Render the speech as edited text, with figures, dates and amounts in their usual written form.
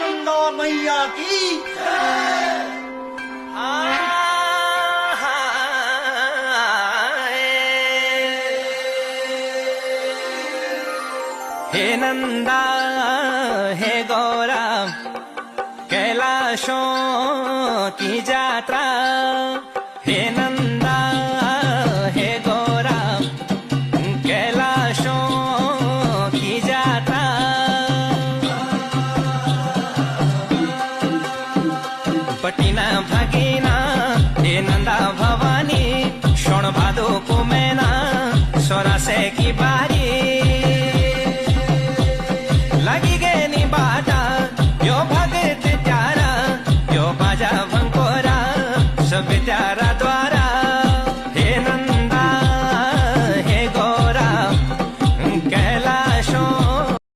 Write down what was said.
नंदा मैया की हे नंदा हे गौरा कैलाशों की यात्रा। हे नंदा हे गौरा कैलाशों की यात्रा। पटीना भागीना हे नंदा भवानी शोण भादो को मैना सोरा से की बात